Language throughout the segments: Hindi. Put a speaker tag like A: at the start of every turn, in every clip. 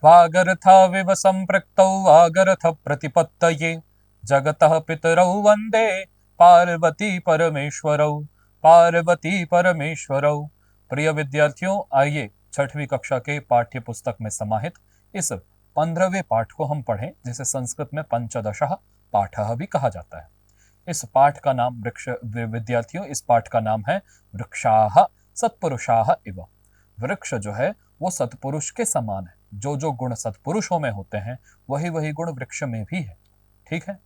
A: वागर्थाविव सम्पृक्तौ वागर्थ प्रतिपत्तये जगतः पितरौ वन्दे पार्वती परमेश्वरौ, पार्वती परमेश्वरौ। प्रिय विद्यार्थियों, आइए छठवीं कक्षा के पाठ्य पुस्तक में समाहित इस 15वें पाठ को हम पढ़ें, जिसे संस्कृत में पंचदशः पाठः भी कहा जाता है। इस पाठ का नाम विद्यार्थियों, इस पाठ का नाम है वृक्षाः सत्पुरुषाः इव। वृक्ष जो है वो सत्पुरुष के समान है। जो जो गुण सत्पुरुषों में होते हैं वही वही गुण वृक्ष में भी है। ठीक है।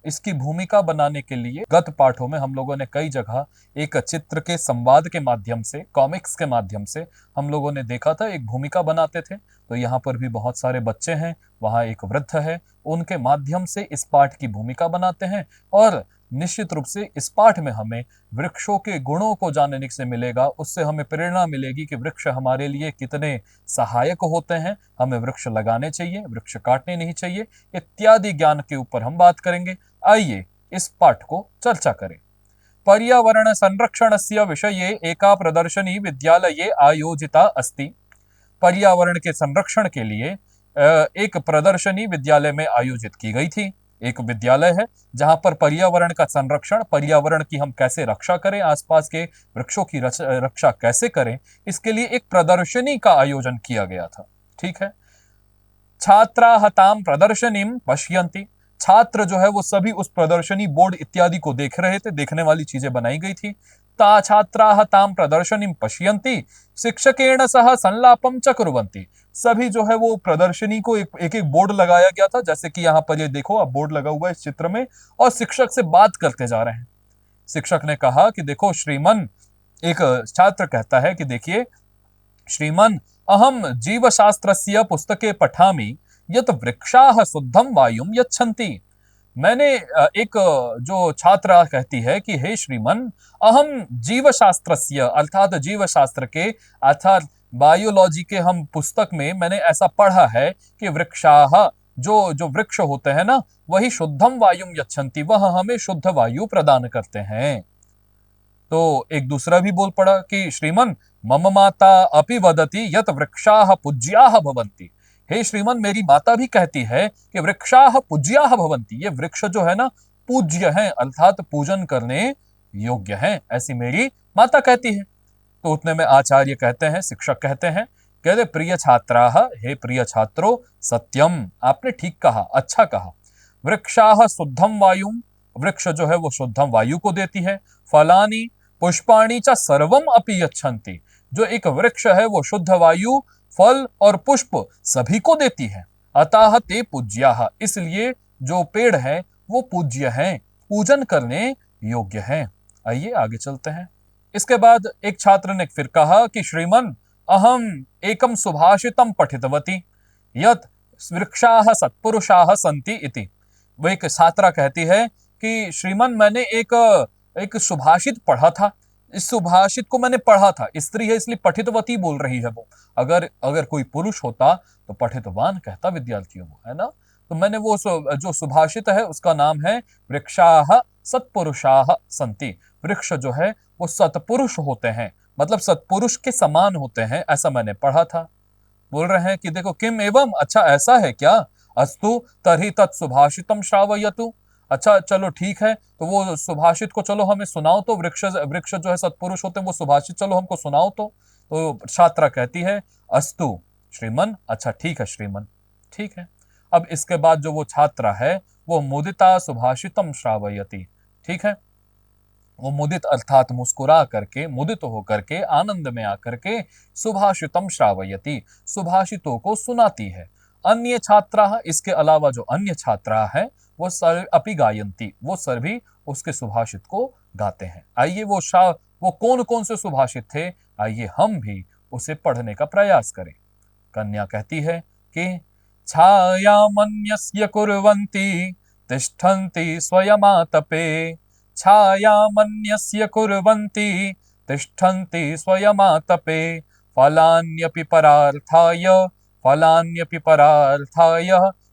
A: इसकी भूमिका बनाने के लिए गत पाठों में हम लोगों ने कई जगह एक चित्र के संवाद के माध्यम से, कॉमिक्स के माध्यम से हम लोगों ने देखा था एक भूमिका बनाते थे। तो यहाँ पर भी बहुत सारे बच्चे हैं, वहां एक वृद्ध है, उनके माध्यम से इस पाठ की भूमिका बनाते हैं। और निश्चित रूप से इस पाठ में हमें वृक्षों के गुणों को जानने से मिलेगा, उससे हमें प्रेरणा मिलेगी कि वृक्ष हमारे लिए कितने सहायक होते हैं, हमें वृक्ष लगाने चाहिए, वृक्ष काटने नहीं चाहिए, इत्यादि ज्ञान के ऊपर हम बात करेंगे। आइए इस पाठ को चर्चा करें। पर्यावरण संरक्षणस्य विषये एका प्रदर्शनी विद्यालये आयोजिता अस्ति। पर्यावरण के संरक्षण के लिए एक प्रदर्शनी विद्यालय में आयोजित की गई थी। एक विद्यालय है जहां पर पर्यावरण का संरक्षण, पर्यावरण की हम कैसे रक्षा करें, आसपास के वृक्षों की रक्षा कैसे करें, इसके लिए एक प्रदर्शनी का आयोजन किया गया था। ठीक है। छात्राः तां प्रदर्शनीं पश्यन्ति। छात्र जो है वो सभी उस प्रदर्शनी बोर्ड इत्यादि को देख रहे थे, देखने वाली चीजें बनाई गई थी। ता छात्राः तां प्रदर्शनीं पश्यन्ति शिक्षकेण सह संलापं च कुर्वन्ति। सभी जो है वो प्रदर्शनी को एक एक बोर्ड लगाया गया था, जैसे कि यहाँ पर ये देखो, अब बोर्ड लगा हुआ है इस चित्र में, और शिक्षक से बात करते जा रहे हैं। शिक्षक ने कहा कि देखो श्रीमन, एक छात्र कहता है कि देखिए श्रीमन, अहम जीवशास्त्रस्य पुस्तके पठामि यत् वृक्षाः शुद्धं वायुं यच्छन्ति। मैंने एक जो छात्रा कहती है कि हे श्रीमन, अहम जीवशास्त्रस्य अर्थात जीवशास्त्र के अर्थात बायोलॉजी के हम पुस्तक में मैंने ऐसा पढ़ा है कि वृक्षाः जो जो वृक्ष होते हैं ना, वही शुद्धम वायुं यच्छन्ति, वह हमें शुद्ध वायु प्रदान करते हैं। तो एक दूसरा भी बोल पड़ा कि श्रीमन, मम माता अपि वदति यत वृक्षाः पूज्याः भवन्ति। हे श्रीमन, मेरी माता भी कहती है कि वृक्षाः पूज्याः भवन्ति, ये वृक्ष जो है ना पूज्य हैं, अर्थात पूजन करने योग्य हैं, ऐसी मेरी माता कहती है। तो उतने में आचार्य कहते हैं, शिक्षक कहते हैं, कहते प्रिय छात्राः, हे प्रिय छात्रों, सत्यम, आपने ठीक कहा, अच्छा कहा। वृक्षाः शुद्धम वायुं, वृक्ष जो है वो शुद्धम वायु को देती है। फलानी पुष्पाणी च सर्वम अपि यच्छन्ति, जो एक वृक्ष है वो शुद्ध वायु, फल और पुष्प सभी को देती है। अतः ते पूज्याः, इसलिए जो पेड़ है वो पूज्य हैं, पूजन करने योग्य हैं। आइए आगे चलते हैं। इसके बाद एक छात्र ने फिर कहा कि श्रीमन, अहम एकम सुभाषितम पठितवती यत् वृक्षाः सत्पुरुषाः सन्ति इति। वो एक छात्रा कहती है कि श्रीमन, मैंने एक सुभाषित पढ़ा था, इस सुभाषित को मैंने पढ़ा था, स्त्री है इसलिए पठितवती बोल रही है वो। अगर कोई पुरुष होता तो पठितवान कहता विद्यार्थियों को, है ना। तो मैंने वो जो सुभाषित है उसका नाम है वृक्षाः सत्पुरुषाः सन्ति। वृक्ष जो है वो सत्पुरुष होते हैं, मतलब सत्पुरुष के समान होते हैं, ऐसा मैंने पढ़ा था। बोल रहे हैं कि देखो किम एवं, अच्छा ऐसा है क्या, अस्तु तर्हि तत् सुभाषितम श्रावयतु। अच्छा चलो ठीक है, तो वो सुभाषित को चलो हमें सुनाओ तो, वृक्ष वृक्ष जो है सत्पुरुष होते हैं, वो सुभाषित चलो हमको सुनाओ तो छात्रा कहती है अस्तु श्रीमन, अच्छा ठीक है श्रीमन, ठीक है। अब इसके बाद जो वो छात्रा है वो मुदिता सुभाषितम श्रावयति, ठीक है, वो मुदित अर्थात मुस्कुरा करके, मुदित होकर के, आनंद में आकर के सुभाषितम श्रावयति, सुभाषितों को सुनाती है। अन्य छात्रा, इसके अलावा जो अन्य छात्रा है वो सर्व अपि गायन्ति, वो सभी उसके सुभाषित को गाते हैं। आइए वो कौन कौन से सुभाषित थे, आइए हम भी उसे पढ़ने का प्रयास करें। कन्या कहती है कि छायामन्यस्य कुर्वन्ति तिष्ठन्ति स्वयमातपे, छायामन्यस्य कुर्वन्ति तिष्ठन्ति स्वयमातपे, फलान्यपि परार्थाय, फलान्यपि परार्थाय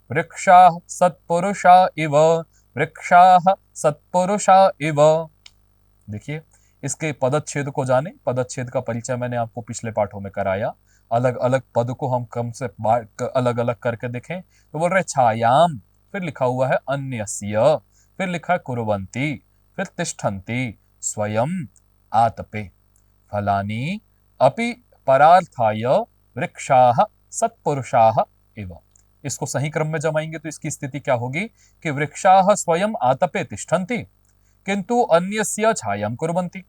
A: वृक्षाः सत्पुरुषा इव, वृक्षाः सत्पुरुषा इव। देखिए इसके पदच्छेद को जाने, पदच्छेद का परिचय मैंने आपको पिछले पाठों में कराया। अलग अलग पद को हम कम से अलग अलग करके देखें तो बोल रहे छायाम, फिर लिखा हुआ है अन्यस्य, फिर लिखा है कुर्वन्ति, फिर तिष्ठन्ति, स्वयं आतपे, फलानि अपि परार्थाय वृक्षाः सत्पुरुषाः एव। इसको सही क्रम में जमाएंगे तो इसकी स्थिति क्या होगी कि वृक्षाः स्वयं आतपे तिष्ठन्ति किंतु अन्यस्य छायां कुर्वन्ति,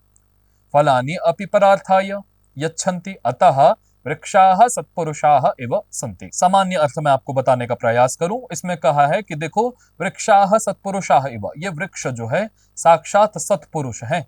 A: फलानि अपि परार्थाय यच्छन्ति, अतः वृक्षाः सत्पुरुषाः एव सन्ति। सामान्य अर्थ में आपको बताने का प्रयास करूं, इसमें कहा है कि देखो वृक्षाः सत्पुरुषाः एव, ये वृक्ष जो है साक्षात सत्पुरुष है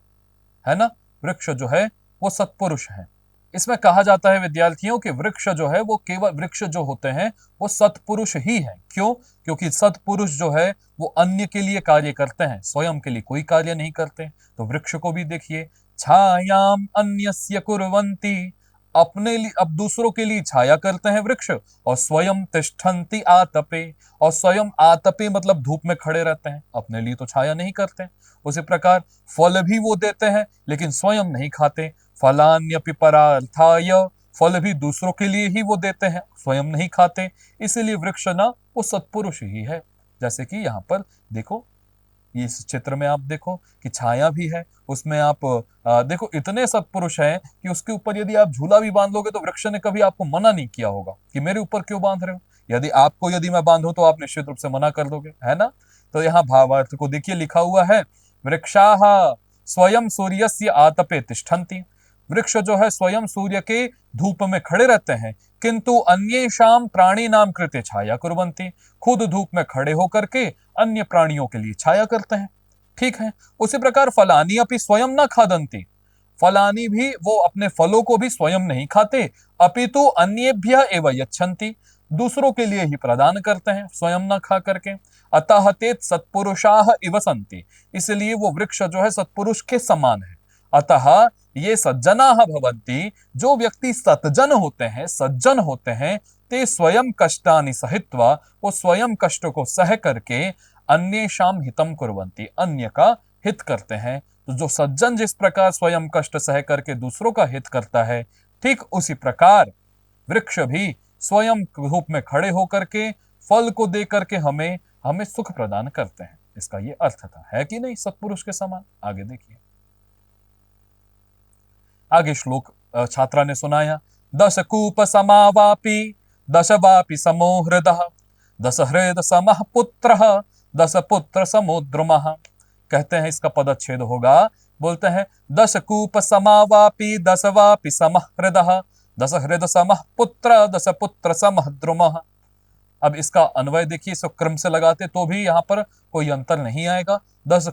A: ना, वृक्ष जो है वो सत्पुरुष है। इसमें कहा जाता है विद्यार्थियों कि वृक्ष जो है वो केवल वृक्ष जो होते हैं वो सत्पुरुष ही है। क्यों? क्योंकि सत्पुरुष जो है वो अन्य के लिए कार्य करते हैं, स्वयं के लिए कोई कार्य नहीं करते। तो वृक्ष को भी देखिए, छायाम अन्यस्य कुर्वन्ति, अपने लिए अब दूसरों के लिए छाया करते हैं वृक्ष, और स्वयं तिष्ठन्ति आतपे, और स्वयं आतपे मतलब धूप में खड़े रहते हैं, अपने लिए तो छाया नहीं करते। उसी प्रकार फल भी वो देते हैं लेकिन स्वयं नहीं खाते, फलान्यपि परार्थाय, फल भी दूसरों के लिए ही वो देते हैं, स्वयं नहीं खाते। इसीलिए वृक्ष ना वो सत्पुरुष ही है। जैसे कि यहाँ पर देखो, इस चित्र में आप देखो कि छाया भी है, उसमें आप देखो इतने सत्पुरुष हैं कि उसके ऊपर यदि आप झूला भी बांध लोगे तो वृक्ष ने कभी आपको मना नहीं किया होगा कि मेरे ऊपर क्यों बांध रहे हो। यदि मैं बांधू तो आप निश्चित रूप से मना कर दोगे, है ना। तो यहाँ भावार्थ को देखिए, लिखा हुआ है वृक्षाः स्वयं सूर्यस्य आतपे तिष्ठन्ति, वृक्ष जो है स्वयं सूर्य के धूप में खड़े रहते हैं, किंतु अन्येषां प्राणिनां कृते छाया कुर्वन्ति, खुद धूप में खड़े होकर के अन्य प्राणियों के लिए छाया करते हैं। ठीक है। उसी प्रकार फलानि अपि स्वयं न खादन्ति, फलानि भी वो अपने फलों को भी स्वयं नहीं खाते, अपितु अन्येभ्यः एव यच्छन्ति, दूसरों के लिए ही प्रदान करते हैं, स्वयं न खा करके। अतः ते सत्पुरुषाः इव सन्ति, इसलिए वो वृक्ष जो है सत्पुरुष के समान है। अतः ये सज्जनाः भवन्ति, जो व्यक्ति सज्जन होते हैं, ते स्वयं कष्टानि सहित्वा, वो स्वयं कष्ट को सह करके अन्येषां हितं कुर्वन्ति, अन्य का हित करते हैं। तो जो सज्जन जिस प्रकार स्वयं कष्ट सह करके दूसरों का हित करता है, ठीक उसी प्रकार वृक्ष भी स्वयं धूप में खड़े होकर के फल को दे करके हमें सुख प्रदान करते हैं। इसका ये अर्थ था, है कि नहीं, सत्पुरुष के समान। आगे देखिए, आगे श्लोक छात्रा ने सुनाया, दश कूप समावापि दश वापि समो हृदः, दश हृद समः पुत्रः, दश पुत्र समो द्रुमः। कहते हैं इसका पदच्छेद होगा, बोलते हैं दश कूप समावापि दश वापि समः हृदः, दश हृद समः पुत्र, दश पुत्र समः द्रुमः। अब इसका अन्वय देखिए, इसको क्रम से लगाते तो भी यहाँ पर कोई अंतर नहीं आएगा। दश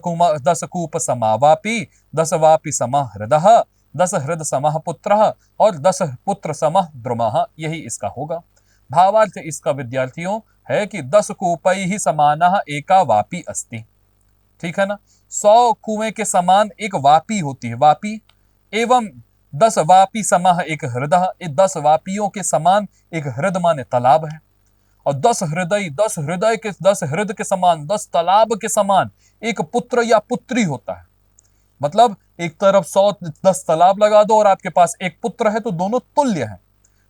A: कूप समावापि दश वापि समः हृदः, दश हृद समः पुत्रः और दश पुत्र समः द्रुमः, यही इसका होगा। भावार्थ इसका विद्यार्थियों है कि 10 कूपैः समानः एका वापी अस्ति। ठीक है ना, 100 कुएं के समान एक वापी होती है, वापी, एवं 10 वापी समः एक हृदय, 10 वापियों के समान एक हृद माने तालाब है, और 10 हृद के समान, 10 तालाब के समान एक पुत्र या पुत्री होता है। मतलब एक तरफ 10 तालाब लगा दो और आपके पास एक पुत्र है तो दोनों तुल्य हैं।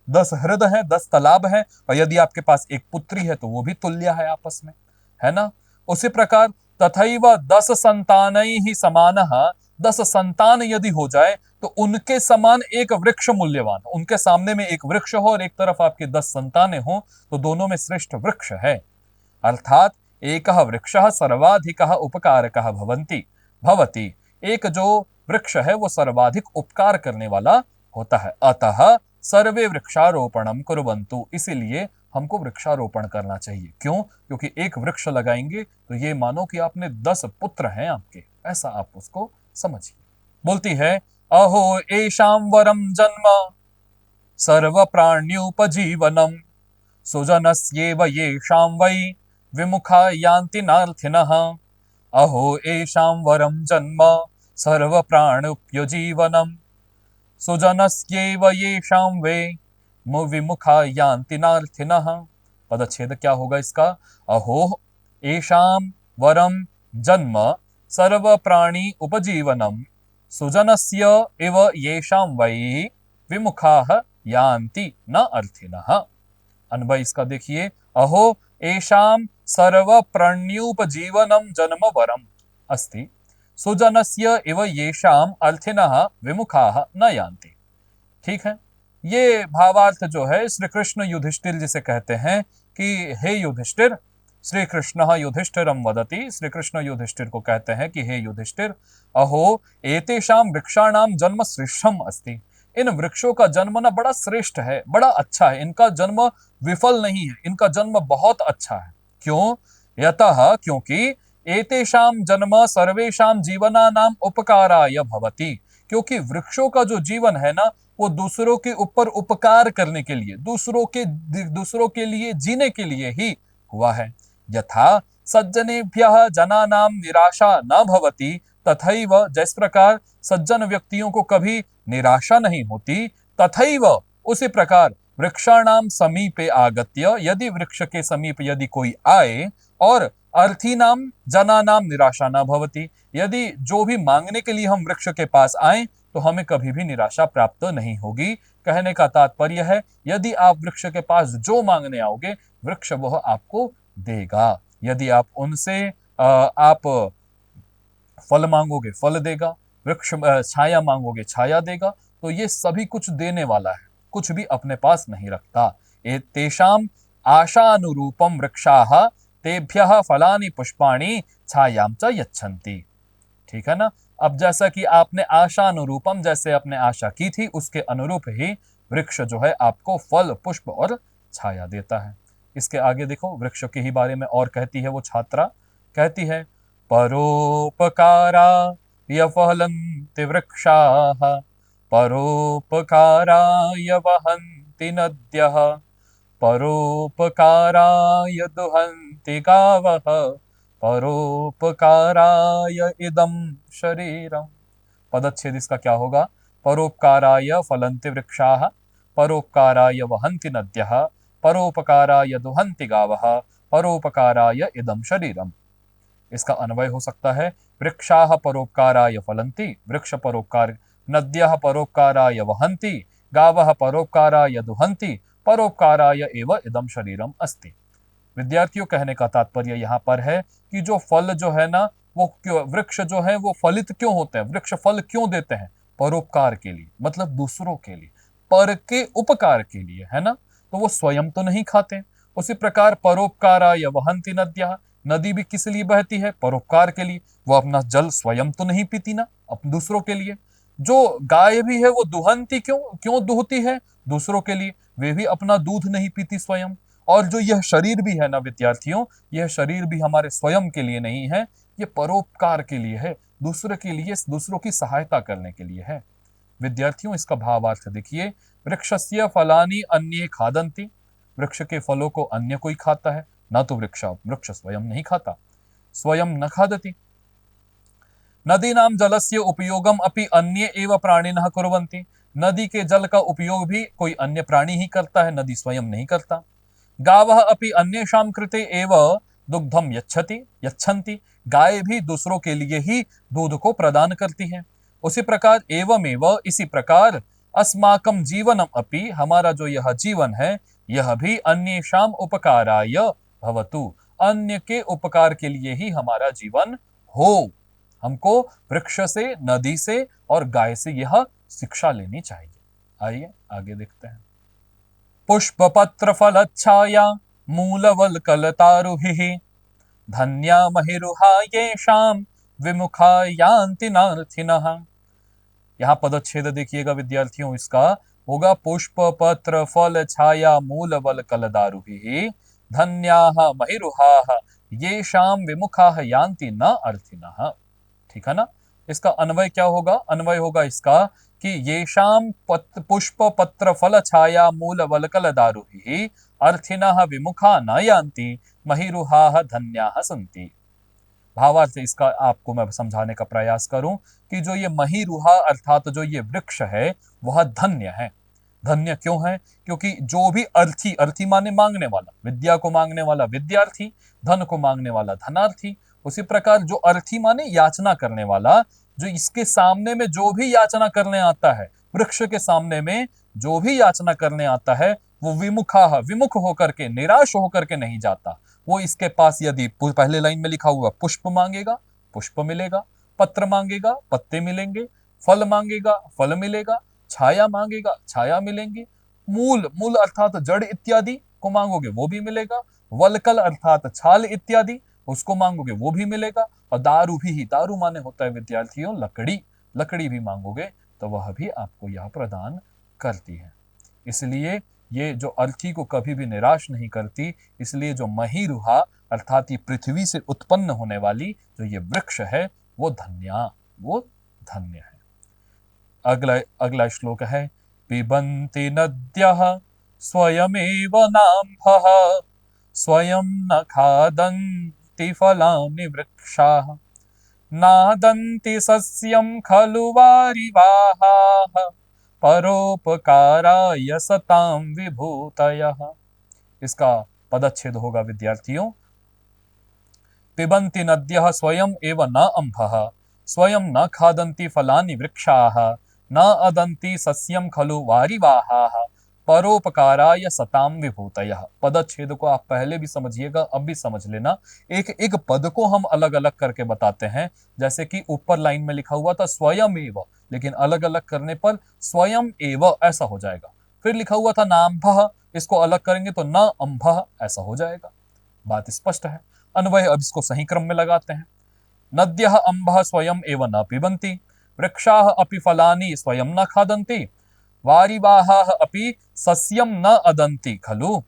A: 10 हृद है, 10 तालाब है, और यदि आपके पास एक पुत्री है तो वो भी तुल्य है आपस में, है ना। उसी प्रकार तथैव 10 संतानैः समानः, 10 संतान यदि हो जाए तो उनके समान एक वृक्ष मूल्यवान, उनके सामने में एक वृक्ष हो और एक तरफ आपके 10 संतानें हो तो दोनों में श्रेष्ठ वृक्ष है। अर्थात एकः वृक्षः सर्वाधिकः उपकारकः भवति, एक जो वृक्ष है वो सर्वाधिक उपकार करने वाला होता है। अतः सर्वे वृक्षारोपणम कुर्वन्तु, इसीलिए हमको वृक्षारोपण करना चाहिए। क्यों? क्योंकि एक वृक्ष लगाएंगे तो ये मानो कि आपने 10 पुत्र हैं आपके, ऐसा आप उसको समझिए। बोलती है, अहो एषां वरम जन्म सर्व प्राण्युपजीवनम, सुजनस्येव येषां वै विमुखा यान्ति नार्थिनः। अहो एषां वरम जन्म सर्व प्राणुपजीवनम, सुजनस्येव येषां वै विमुखा यान्ति नार्थिनः। पदच्छेद क्या होगा इसका? अहो एषां वरम जन्म सर्व प्राणी उपजीवनम, सुजनस्य एव येषां वै विमुखाः यान्ति न अर्थिनः। अन्वय इसका देखिए, अहो एषाम सर्व प्रण्यूपजीवनम जन्म वरम अस्ति सुजनस्य इव येषाम अर्थिनः विमुखाः न यान्ति। ठीक है, ये भावार्थ जो है श्री कृष्ण युधिष्ठिर जिसे कहते हैं कि हे युधिष्ठिर, श्री कृष्ण युधिष्ठिरम वदति, श्री कृष्ण युधिष्ठिर को कहते हैं कि हे युधिष्ठिर, अहो एतेषाम वृक्षाणाम जन्म श्रेष्ठम अस्ति, इन वृक्षों का जन्म ना बड़ा श्रेष्ठ है, बड़ा अच्छा है, इनका जन्म विफल नहीं है, इनका जन्म बहुत अच्छा है। क्यों? यतः क्योंकि एतेषाम जन्म सर्वेषाम जीवनानाम उपकाराय भवति, क्योंकि वृक्षों का जो जीवन है ना वो दूसरों के ऊपर उपकार करने के लिए, दूसरों के लिए जीने के लिए ही हुआ है। यथा सज्जनेभ्यः जनानां निराशा न भवति तथैव, जिस प्रकार सज्जन व्यक्तियों को कभी निराशा नहीं होती, तथैव उसी प्रकार वृक्षाणाम समीपे आगत्य, यदि वृक्ष के समीप यदि कोई आए और अर्थीनाम जनानाम निराशा न भवति, यदि जो भी मांगने के लिए हम वृक्ष के पास आए तो हमें कभी भी निराशा प्राप्त नहीं होगी। कहने का तात्पर्य है, यदि आप वृक्ष के पास जो मांगने आओगे वृक्ष वह आपको देगा। यदि आप उनसे आप फल मांगोगे फल देगा, वृक्ष छाया मांगोगे छाया देगा। तो ये सभी कुछ देने वाला है, कुछ भी अपने पास नहीं रखता। तेषाम आशानुरूपम वृक्षाः तेभ्यः फलानि पुष्पाणि छायां च यच्छन्ति। ठीक है ना। अब जैसा कि आपने आशानुरूपम, जैसे आपने आशा की थी उसके अनुरूप ही वृक्ष जो है आपको फल पुष्प और छाया देता है। इसके आगे देखो, वृक्ष के ही बारे में और कहती है वो छात्रा, कहती है परोपकारा यफलन्ति वृक्षाः परोपकाराय वहन्ति नद्यः परोपकाराय दुहन्ति गावः परोपकाराय इदं शरीरम। पदच्छेद इसका क्या होगा? परोपकाराय फलन्ति वृक्षाः परोपकाराय वहन्ति नद्यः परोपकाराय दुहन्ति गावः परोपकाराय इदं शरीरम। इसका अन्वय हो सकता है वृक्षाः परोपकाराय फलन्ति, वृक्ष परोपकार, नद्यः परोपकाराय वहन्ति, गावः परोपकाराय दुहन्ति, परोपकाराय एव इदं शरीरम अस्ति। विद्यार्थियों, कहने का तात्पर्य यहाँ पर है कि जो फल जो है ना वो क्यों, वृक्ष जो है वो फलित क्यों होते हैं, वृक्ष फल क्यों देते हैं? परोपकार के लिए, मतलब दूसरों के लिए, पर के उपकार के लिए, है ना। तो वो स्वयं तो नहीं खाते। उसी प्रकार परोपकाराय वहन्ति नद्यः, नदी भी किस लिए बहती है? परोपकार के लिए। वो अपना जल स्वयं तो नहीं पीती ना, अपने दूसरों के लिए। जो गाय भी है वो दुहंती क्यों दुहती है? दूसरों के लिए। वे भी अपना दूध नहीं पीती स्वयं। और जो यह शरीर भी है ना विद्यार्थियों, यह शरीर भी हमारे स्वयं के लिए नहीं है, ये परोपकार के लिए है, दूसरे के लिए, दूसरों की सहायता करने के लिए है। विद्यार्थियों, इसका भावार्थ देखिए, वृक्षस्य फलानि अन्ये खादन्ति, वृक्ष के फलों को अन्य कोई खाता है, ना तो वृक्ष स्वयं नहीं खाता, स्वयं न खादति। नदीनां जलस्य उपयोगम अपि अन्ये एव प्राणिनः कुर्वन्ति, नदी के जल का उपयोग भी कोई अन्य प्राणी ही करता है, नदी स्वयं नहीं करता। गावः अपि अन्येषां कृते एव दुग्धम यच्छन्ति, गाय भी दूसरों के लिए ही दूध को प्रदान करती है। उसी प्रकार एवमेव, इसी प्रकार अस्माकं जीवनम अपि, हमारा जो यह जीवन है यह भी अन्येषां उपकाराय भवतु, अन्य के उपकार के लिए ही हमारा जीवन हो। हमको वृक्ष से, नदी से और गाय से यह शिक्षा लेनी चाहिए। आइए आगे देखते हैं। पुष्पपत्र फलच्छाया मूलवल्कलतारुभिः धन्या महिरुहा येषां विमुखा यान्ति नार्थिनः। यहाँ पदच्छेद देखिएगा विद्यार्थियों, इसका होगा पुष्प पत्र फल छाया मूल बल कलदारुभिः धन्याः महिरुहाः येषां विमुखाः यान्ति न अर्थिनः। ठीक है ना। इसका अन्वय क्या होगा? अन्वय होगा इसका कि येषां पुष्प पत्र फल छाया मूल बल कलदारुभिः अर्थिनः विमुखा न यान्ति महिरुहाः धन्याः सन्ति। भावार्थ इसका आपको मैं समझाने का प्रयास करूं कि जो ये महिरुहा अर्थात जो ये वृक्ष है वह धन्य है। धन्य क्यों है? क्योंकि जो भी अर्थी, अर्थी माने मांगने वाला, विद्या को मांगने वाला विद्यार्थी, धन को मांगने वाला धनार्थी, उसी प्रकार जो अर्थी माने याचना करने वाला, जो इसके सामने में जो भी याचना करने आता है वृक्ष के सामने में जो भी याचना करने आता है वो विमुख होकर के, निराश होकर के नहीं जाता। वो इसके पास यदि पहले लाइन में लिखा हुआ पुष्प मांगेगा, पुष्प मिलेगा, पत्र मांगेगा, पत्ते मिलेंगे, फल मांगेगा, फल मिलेगा, छाया मांगेगा, छाया मिलेंगी, मूल अर्थात जड़ इत्यादि को मांगोगे वो भी मिलेगा, वलकल अर्थात छाल इत्यादि उसको मांगोगे वो भी मिलेगा, और दारू माने होता है विद्यार्थियों लकड़ी, लकड़ी भी मांगोगे तो वह भी आपको यह प्रदान करती है। इसलिए ये जो अर्थी को कभी भी निराश नहीं करती, इसलिए जो महीरुहा अर्थात ये पृथ्वी से उत्पन्न होने वाली जो ये वृक्ष है वो धन्य है। अगला श्लोक है पिबन्ति नद्यः स्वयमेव नाम्भः स्वयं न खादन्ति फलानि वृक्षाः नादन्ति सस्यं खलु वारिवाहाः परोपकाराय सतां विभूतयः। इसका पदच्छेद होगा विद्यार्थियों, पिबन्ति नद्यः स्वयं एव न अम्भः स्वयं न खादन्ति फलानि वृक्षाः न अदन्ति सस्यं खलु वारिवाहाः परोपकाराय सताम विभूतयः। पदच्छेद को आप पहले भी समझिएगा, अब भी समझ लेना। एक एक पद को हम अलग अलग करके बताते हैं, जैसे कि ऊपर लाइन में लिखा हुआ था स्वयं एव, लेकिन अलग अलग करने पर स्वयं एव ऐसा हो जाएगा। फिर लिखा हुआ था नाम्भः, इसको अलग करेंगे तो न अम्भः ऐसा हो जाएगा। बात स्पष्ट है। अन्वय अब इसको सही क्रम में लगाते हैं। नद्यः अम्भः स्वयं एव न पिबन्ति वृक्षाः अपि फलानि स्वयं न खादन्ति वारिवाहाः अपि सस्यं न अदन्ति खलु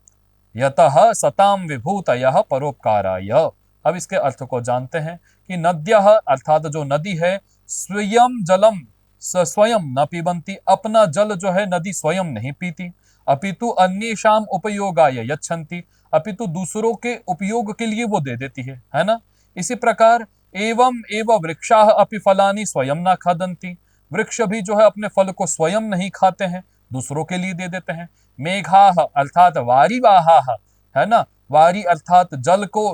A: यतः सतां विभूतयः परोपकाराय। अब इसके अर्थ को जानते हैं कि नद्यः अर्थात जो नदी है स्वयं जलम स्वयं न पिबन्ति, अपना जल जो है नदी स्वयं नहीं पीती, अपितु अन्येषाम उपयोगाय यच्छन्ति, अपितु दूसरों के उपयोग के लिए वो दे देती है ना। इसी प्रकार एवं एवं वृक्षाः अपि फलानि स्वयं न खादन्ति, वृक्ष भी जो है अपने फल को स्वयं नहीं खाते हैं, दूसरों के लिए दे देते हैं। मेघाः अर्थात वारिवाहाः, है ना, वारी अर्थात जल को,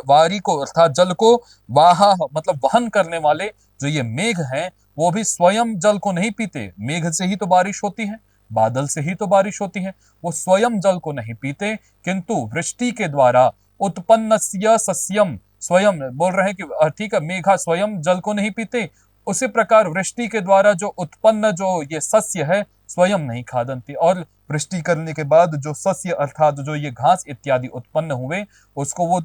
A: वारी को अर्थात जल को, वाहा मतलब वहन करने वाले जो ये मेघ हैं वो भी स्वयं जल को नहीं पीते। मेघ से ही तो बारिश होती है, बादल से ही तो बारिश होती है, वो स्वयं जल को नहीं पीते, किंतु वृष्टि के द्वारा उत्पन्नस्य सस्यम, स्वयं बोल रहे हैं कि ठीक है मेघा स्वयं जल को नहीं पीते, उसी प्रकार वृष्टि के द्वारा जो उत्पन्न जो ये सस्य है स्वयं नहीं खादन्ति, और वृष्टि करने के बाद जो सस्य अर्थात जो ये घास इत्यादि उत्पन्न हुए उसको वो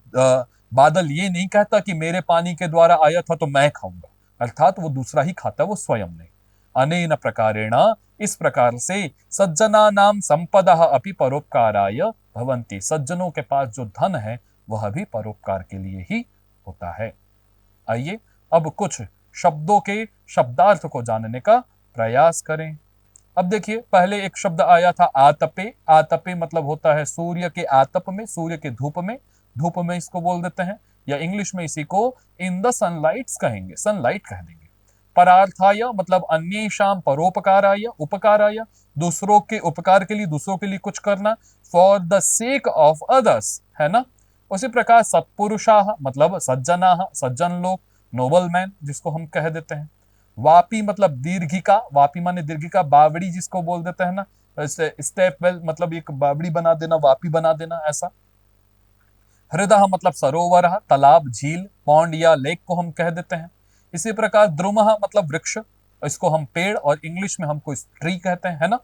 A: बादल ये नहीं कहता कि मेरे पानी के द्वारा आया था तो मैं खाऊंगा, अर्थात वो दूसरा ही खाता, वो स्वयं नहीं। अनेन प्रकारेण, इस प्रकार से सज्जनानां संपदः अपि परोपकाराय भवन्ति, सज्जनों के पास जो धन है वह भी परोपकार के लिए ही होता है। आइए अब कुछ शब्दों के शब्दार्थ को जानने का प्रयास करें। अब देखिए पहले एक शब्द आया था आतपे, आतपे मतलब होता है सूर्य के आतप में, सूर्य के धूप में, धूप में इसको बोल देते हैं, या इंग्लिश में इसी को इन द सनलाइट्स कहेंगे, सनलाइट कह देंगे। परार्थाय मतलब अन्येषां परोपकाराय, उपकाराय दूसरों के उपकार के लिए, दूसरों के लिए कुछ करना, for the sake of others, है ना। उसी प्रकार सत्पुरुषाः मतलब सज्जनाः, सज्जन लोग, नोबल मैन जिसको हम कह देते हैं। वापी मतलब दीर्घिका, वापी माने दीर्घिका, बावड़ी जिसको बोल देते हैं ना, स्टेप वेल मतलब एक बावड़ी बना देना, वापी बना देना ऐसा। हृदय मतलब सरोवर, तालाब, झील, पौंड या लेक को हम कह देते हैं। इसी प्रकार द्रुमः मतलब वृक्ष, इसको हम पेड़ और इंग्लिश में हमको ट्री कहते हैं, है ना।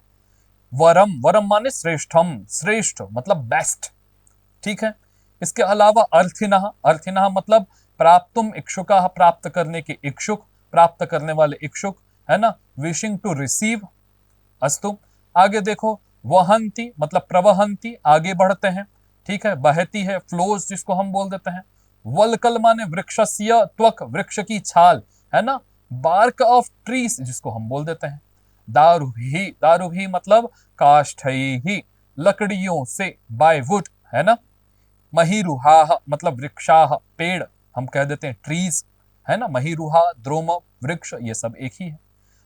A: वरम, वरम माने श्रेष्ठम, श्रेष्ठ मतलब बेस्ट, ठीक है। इसके अलावा अर्थिनः, अर्थिनः मतलब प्राप्तुम इक्षुकाः प्राप्त करने के इच्छुक, प्राप्त करने वाले इच्छुक, है ना। विशिंग टू रिसीव, अस्तु। आगे देखो वहंती मतलब प्रवहंती, आगे बढ़ते हैं, ठीक है, बहती है, फ्लोज जिसको हम बोल देते हैं। वल्कल माने वृक्षस्य त्वक, वृक्ष की छाल, है ना। बार्क ऑफ ट्रीज जिसको हम बोल देते हैं। दारुही, दारुही मतलब काष्ठैहि लकड़ियों से, बाय वुड, है ना। महीरुहा मतलब वृक्षाः पेड़, हम कह देते हैं ट्रीज, है ना। महीरुहा, द्रोम, वृक्ष, ये सब एक ही है।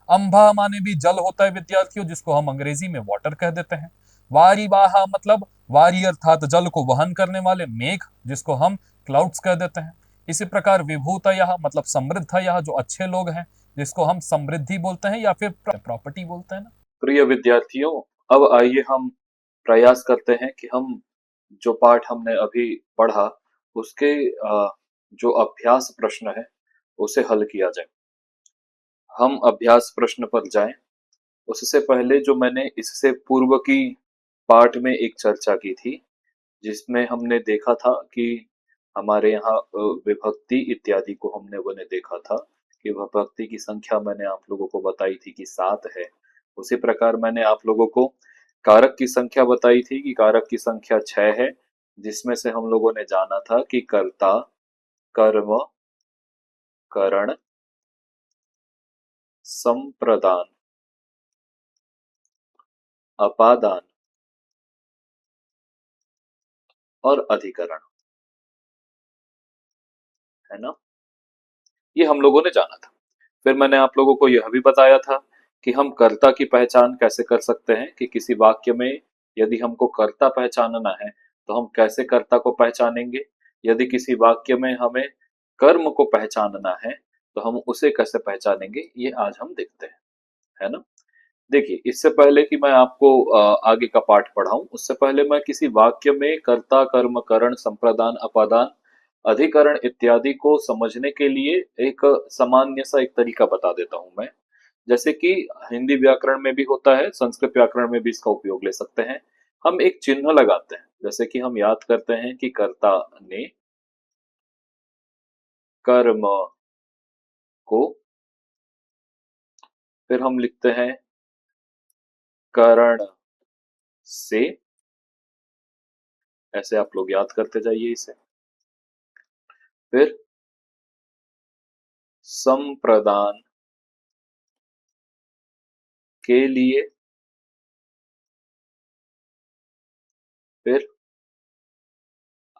A: अंभा माने भी जल होता है विद्यार्थियों, जिसको हम अंग्रेजी में वाटर कह देते हैं। वारिवाहा मतलब वारी अर्थात जल को वहन करने वाले, मेघ जिसको हम क्लाउड्स कह देते हैं। इसी प्रकार विभूतयः मतलब समृद्धयः जो अच्छे लोग हैं, जिसको हम समृद्धि बोलते हैं या फिर प्रॉपर्टी बोलते हैं ना।
B: प्रिय विद्यार्थियों, अब आइए हम प्रयास करते हैं कि हम जो पाठ हमने अभी पढ़ा उसके जो अभ्यास प्रश्न है उसे हल किया जाए। हम अभ्यास प्रश्न पर जाएं। उससे पहले जो मैंने इससे पूर्व की पाठ में एक चर्चा की थी, जिसमें हमने देखा था कि हमारे यहाँ विभक्ति इत्यादि को हमने देखा था कि विभक्ति की संख्या मैंने आप लोगों को बताई थी कि 7 है। उसी प्रकार मैंने आप लोगों को कारक की संख्या बताई थी कि कारक की संख्या 6 है, जिसमें से हम लोगों ने जाना था कि कर्ता, कर्म, करण, संप्रदान, अपादान और अधिकरण, है ना। ये हम लोगों ने जाना था। फिर मैंने आप लोगों को यह भी बताया था कि हम कर्ता की पहचान कैसे कर सकते हैं, कि किसी वाक्य में यदि हमको कर्ता पहचानना है तो हम कैसे कर्ता को पहचानेंगे, यदि किसी वाक्य में हमें कर्म को पहचानना है तो हम उसे कैसे पहचानेंगे, ये आज हम देखते हैं, है ना। देखिए, इससे पहले कि मैं आपको आगे का पाठ पढ़ाऊं, उससे पहले मैं किसी वाक्य में कर्ता, कर्म, करण, संप्रदान, अपादान, अधिकरण इत्यादि को समझने के लिए एक सामान्य सा एक तरीका बता देता हूं मैं। जैसे कि हिंदी व्याकरण में भी होता है, संस्कृत व्याकरण में भी इसका उपयोग ले सकते हैं। हम एक चिन्ह लगाते हैं, जैसे कि हम याद करते हैं कि कर्ता ने कर्म को, फिर हम लिखते हैं करण से, ऐसे आप लोग याद करते जाइए इसे। फिर संप्रदान के लिए, फिर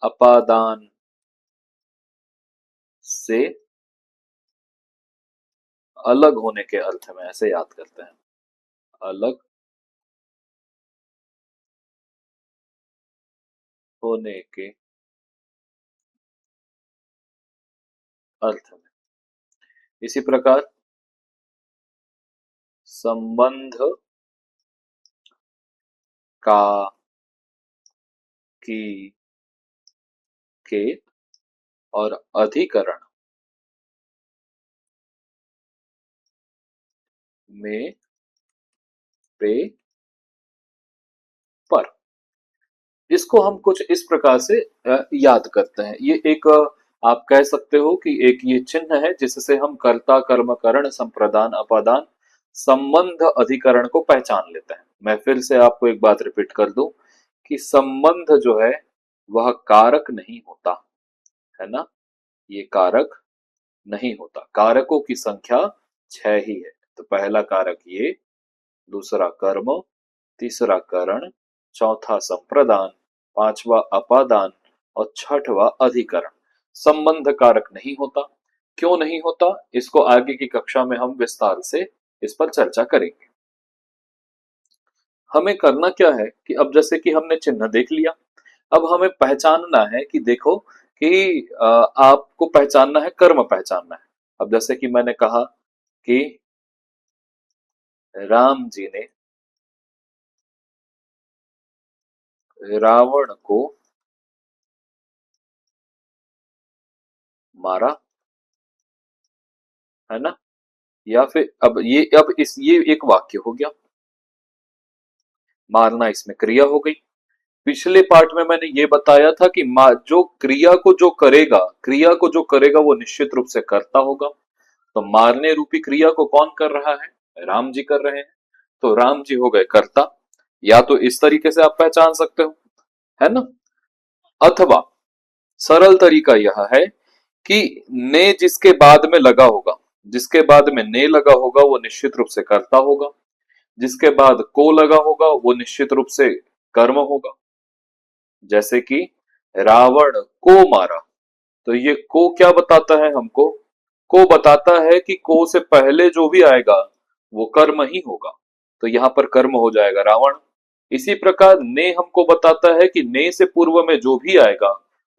B: अपादान से अलग होने के अर्थ में, ऐसे याद करते हैं, अलग होने के अर्थ में। इसी प्रकार संबंध का, की, के और अधिकरण में, पे, पर, इसको हम कुछ इस प्रकार से याद करते हैं। ये एक आप कह सकते हो कि एक ये चिन्ह है जिससे हम कर्ता, कर्म, करण, संप्रदान, अपादान, संबंध, अधिकरण को पहचान लेते हैं। मैं फिर से आपको एक बात रिपीट कर दूं कि संबंध जो है वह कारक नहीं होता, है ना। ये कारक नहीं होता। कारकों की संख्या 6 ही है। तो पहला कारक ये, दूसरा कर्म, तीसरा करण, चौथा संप्रदान, पांचवा अपादान और छठवा अधिकरण। संबंध कारक नहीं होता। क्यों नहीं होता, इसको आगे की कक्षा में हम विस्तार से इस पर चर्चा करेंगे। हमें करना क्या है कि अब जैसे कि हमने चिन्ह देख लिया, अब हमें पहचानना है कि देखो कि आपको पहचानना है, कर्म पहचानना है। अब जैसे कि मैंने कहा कि राम जी ने रावण को मारा, है ना। या फिर अब ये एक वाक्य हो गया, मारना इसमें क्रिया हो गई। पिछले पार्ट में मैंने ये बताया था कि जो क्रिया को जो करेगा, क्रिया को जो करेगा वो निश्चित रूप से कर्ता होगा। तो मारने रूपी क्रिया को कौन कर रहा है, राम जी कर रहे हैं। तो राम जी हो गए कर्ता। या तो इस तरीके से आप पहचान सकते हो, है ना। अथवा सरल तरीका यह है कि ने जिसके बाद में लगा होगा, जिसके बाद में ने लगा होगा वो निश्चित रूप से कर्ता होगा, जिसके बाद को लगा होगा वो निश्चित रूप से कर्म होगा। जैसे कि रावण को मारा, तो ये को क्या बताता है हमको, को बताता है कि को से पहले जो भी आएगा वो कर्म ही होगा। तो यहां पर कर्म हो जाएगा रावण। इसी प्रकार ने हमको बताता है कि ने से पूर्व में जो भी आएगा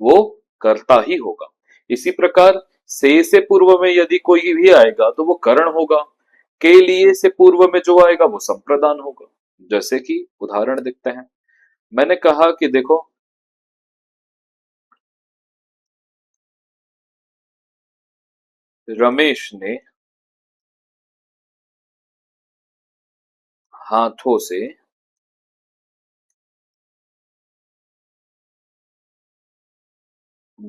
B: वो कर्ता ही होगा। इसी प्रकार से पूर्व में यदि कोई भी आएगा तो वो करण होगा। के लिए से पूर्व में जो आएगा वो संप्रदान होगा। जैसे कि उदाहरण देखते हैं। मैंने कहा कि देखो, रमेश ने हाथों से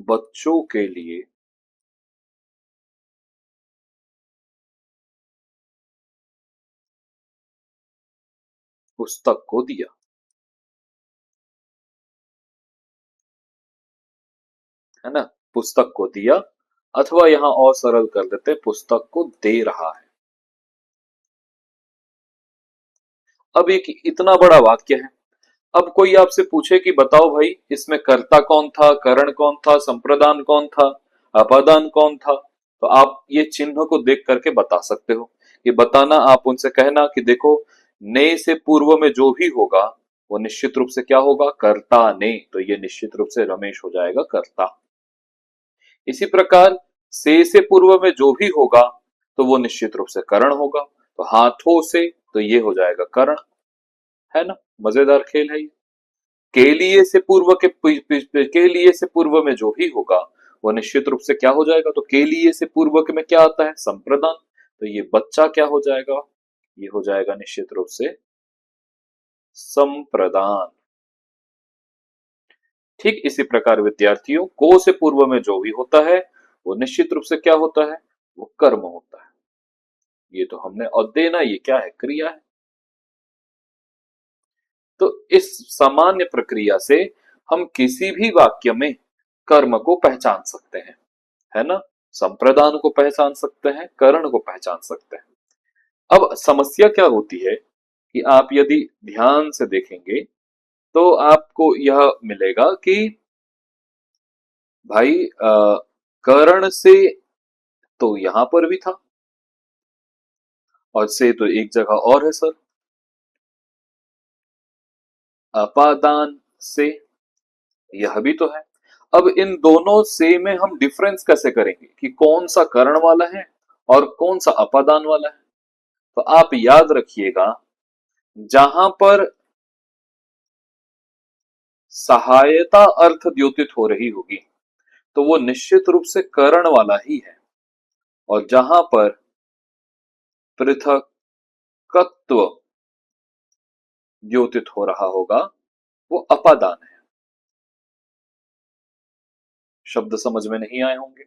B: बच्चों के लिए पुस्तक को दिया, है ना। पुस्तक को दिया, अथवा यहां और सरल कर देते हैं, पुस्तक को दे रहा है। अब एक इतना बड़ा वाक्य है। अब कोई आपसे पूछे कि बताओ भाई, इसमें कर्ता कौन था, करण कौन था, संप्रदान कौन था, अपादान कौन था, तो आप ये चिन्ह को देख करके बता सकते हो। कि बताना, आप उनसे कहना कि देखो, ने से पूर्व में जो भी होगा वो निश्चित रूप से क्या होगा, कर्ता ने, तो ये निश्चित रूप से रमेश हो जाएगा कर्ता। इसी प्रकार से पूर्व में जो भी होगा तो वो निश्चित रूप से करण होगा। तो हाथों से, तो ये हो जाएगा करण, है ना। मजेदार खेल है ये। के लिए से पूर्व के लिए से पूर्व में जो भी होगा वो निश्चित रूप से क्या हो जाएगा, तो के लिए से पूर्व के में क्या आता है, संप्रदान। तो ये बच्चा क्या हो जाएगा, ये हो जाएगा निश्चित रूप से संप्रदान। ठीक इसी प्रकार विद्यार्थियों, को से पूर्व में जो भी होता है वो निश्चित रूप से क्या होता है, वो कर्म होता है। ये तो हमने, और देना ये क्या है, क्रिया है। तो इस सामान्य प्रक्रिया से हम किसी भी वाक्य में कर्म को पहचान सकते हैं, है ना। संप्रदान को पहचान सकते हैं, करण को पहचान सकते हैं। अब समस्या क्या होती है कि आप यदि ध्यान से देखेंगे तो आपको यह मिलेगा कि भाई करण से तो यहां पर भी था, और से तो एक जगह और है सर, अपादान से यह भी तो है। अब इन दोनों से में हम डिफरेंस कैसे करेंगे कि कौन सा करण वाला है और कौन सा अपादान वाला है। तो आप याद रखिएगा, जहां पर सहायता अर्थ द्योतित हो रही होगी तो वो निश्चित रूप से करण वाला ही है, और जहां पर पृथकत्व द्योतित हो रहा होगा वो अपादान है। शब्द समझ में नहीं आए होंगे,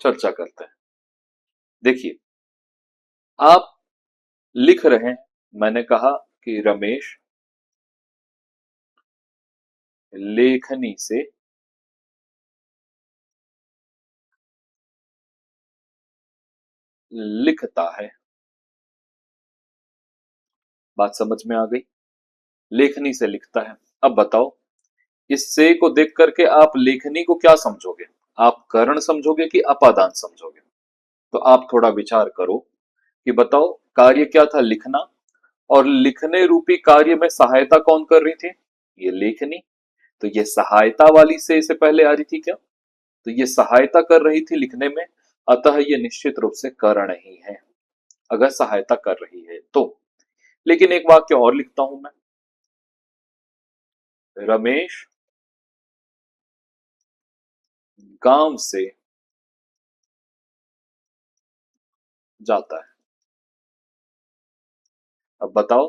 B: चर्चा करते हैं। देखिए, आप लिख रहे हैं, मैंने कहा कि रमेश लेखनी से लिखता है। बात समझ में आ गई, लेखनी से लिखता है। अब बताओ, इस से को देख करके आप लेखनी को क्या समझोगे, आप करण समझोगे कि अपादान समझोगे। तो आप थोड़ा विचार करो कि बताओ, कार्य क्या था, लिखना, और लिखने रूपी कार्य में सहायता कौन कर रही थी, ये लेखनी। तो ये सहायता वाली से पहले आ रही थी क्या, तो ये सहायता कर रही थी लिखने में, अतः ये निश्चित रूप से करण ही है, अगर सहायता कर रही है तो। लेकिन एक वाक्य और लिखता हूं मैं, रमेश गांव से जाता है। अब बताओ,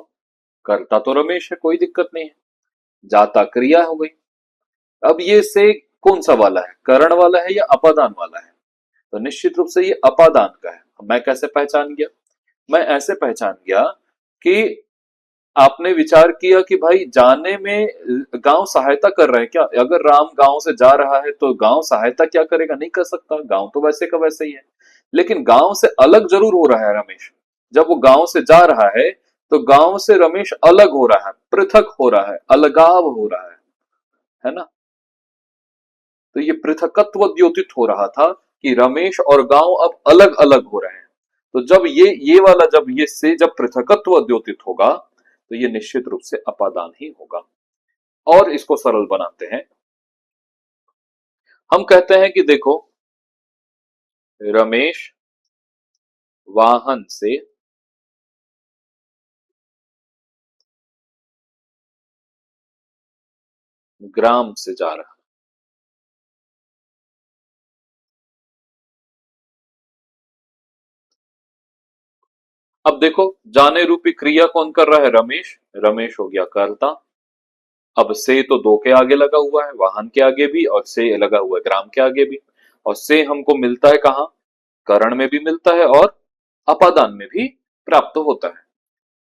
B: करता तो रमेश है, कोई दिक्कत नहीं है, जाता क्रिया हो गई। अब ये से कौन सा वाला है, करण वाला है या अपादान वाला है, तो निश्चित रूप से ये अपादान का है। मैं कैसे पहचान गया, मैं ऐसे पहचान गया कि आपने विचार किया कि भाई जाने में गांव सहायता कर रहा है क्या, अगर राम गांव से जा रहा है तो गांव सहायता क्या करेगा, नहीं कर सकता, गांव तो वैसे का वैसे ही है। लेकिन गांव से अलग जरूर हो रहा है रमेश, जब वो गांव से जा रहा है तो गांव से रमेश अलग हो रहा है, पृथक हो रहा है, अलगाव हो रहा है ना। तो ये पृथकत्व द्योतित हो रहा था कि रमेश और गांव अब अलग अलग हो रहे हैं। तो जब ये वाला, जब ये से जब पृथकत्व द्योतित होगा तो ये निश्चित रूप से अपादान ही होगा। और इसको सरल बनाते हैं, हम कहते हैं कि देखो, रमेश वाहन से ग्राम से जा रहा। अब देखो, जाने रूपी क्रिया कौन कर रहा है? रमेश। रमेश हो गया कर्ता। अब से तो दो के आगे लगा हुआ है, वाहन के आगे भी, और से लगा हुआ है ग्राम के आगे भी। और से हमको मिलता है कहाँ? करण में भी मिलता है और अपादान में भी प्राप्त होता है।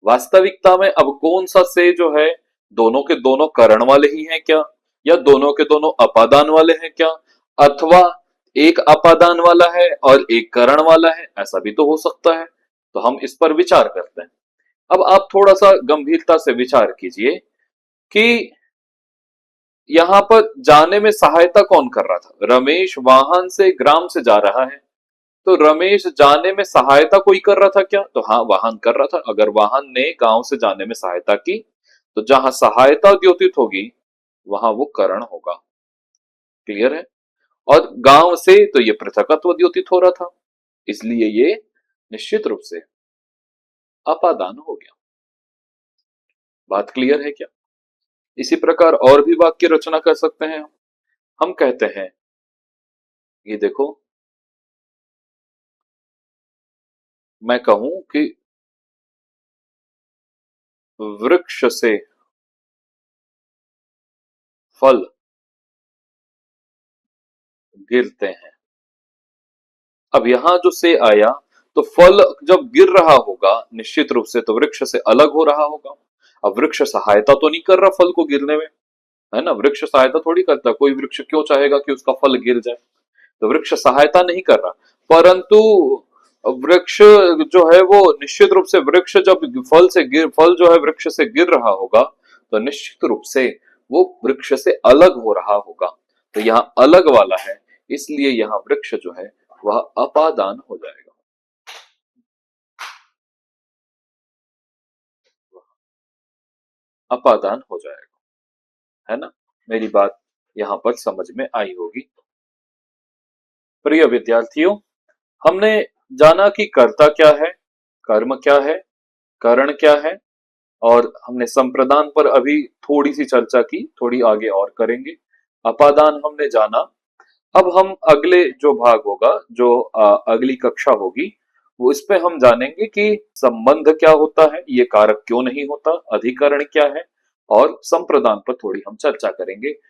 B: वास्तविकता में अब कौन सा से जो है, दोनों के दोनों करण वाले ही हैं क्या, या दोनों के दोनों अपादान वाले हैं क्या, अथवा एक अपादान वाला है और एक करण वाला है, ऐसा भी तो हो सकता है। तो हम इस पर विचार करते हैं। अब आप थोड़ा सा गंभीरता से विचार कीजिए कि यहाँ पर जाने में सहायता कौन कर रहा था? रमेश वाहन से ग्राम से जा रहा है, तो रमेश जाने में सहायता कोई कर रहा था क्या? तो हाँ, वाहन कर रहा था। अगर वाहन ने गांव से जाने में सहायता की, तो जहां सहायता द्योतित होगी वहां वो करण होगा। क्लियर है? और गांव से तो ये पृथकत्व द्योतित हो रहा था, इसलिए ये निश्चित रूप से अपादान हो गया। बात क्लियर है क्या? इसी प्रकार और भी वाक्य रचना कर सकते हैं। हम कहते हैं, ये देखो, मैं कहूं कि वृक्ष से फल गिरते हैं। अब यहां जो से आया, तो फल जब गिर रहा होगा निश्चित रूप से तो वृक्ष से अलग हो रहा होगा। अब वृक्ष सहायता तो नहीं कर रहा फल को गिरने में, है ना? वृक्ष सहायता थोड़ी करता। कोई वृक्ष क्यों चाहेगा कि उसका फल गिर जाए? तो वृक्ष सहायता नहीं कर रहा, परंतु वृक्ष जो है वो निश्चित रूप से, वृक्ष जब फल जो है वृक्ष से गिर रहा होगा, तो निश्चित रूप से वो वृक्ष से अलग हो रहा होगा। तो यहाँ अलग वाला है, इसलिए यहाँ वृक्ष जो है वह अपादान हो जाएगा। अपादान हो जाएगा, है ना? मेरी बात यहाँ पर समझ में आई होगी। प्रिय विद्यार्थियों, हमने जाना कि कर्ता क्या है, कर्म क्या है, करण क्या है, और हमने संप्रदान पर अभी थोड़ी सी चर्चा की, थोड़ी आगे और करेंगे। अपादान हमने जाना। अब हम अगले जो भाग होगा, जो अगली कक्षा होगी, वो इस पे हम जानेंगे कि संबंध क्या होता है, ये कारक क्यों नहीं होता, अधिकरण क्या है, और संप्रदान पर थोड़ी हम चर्चा करेंगे।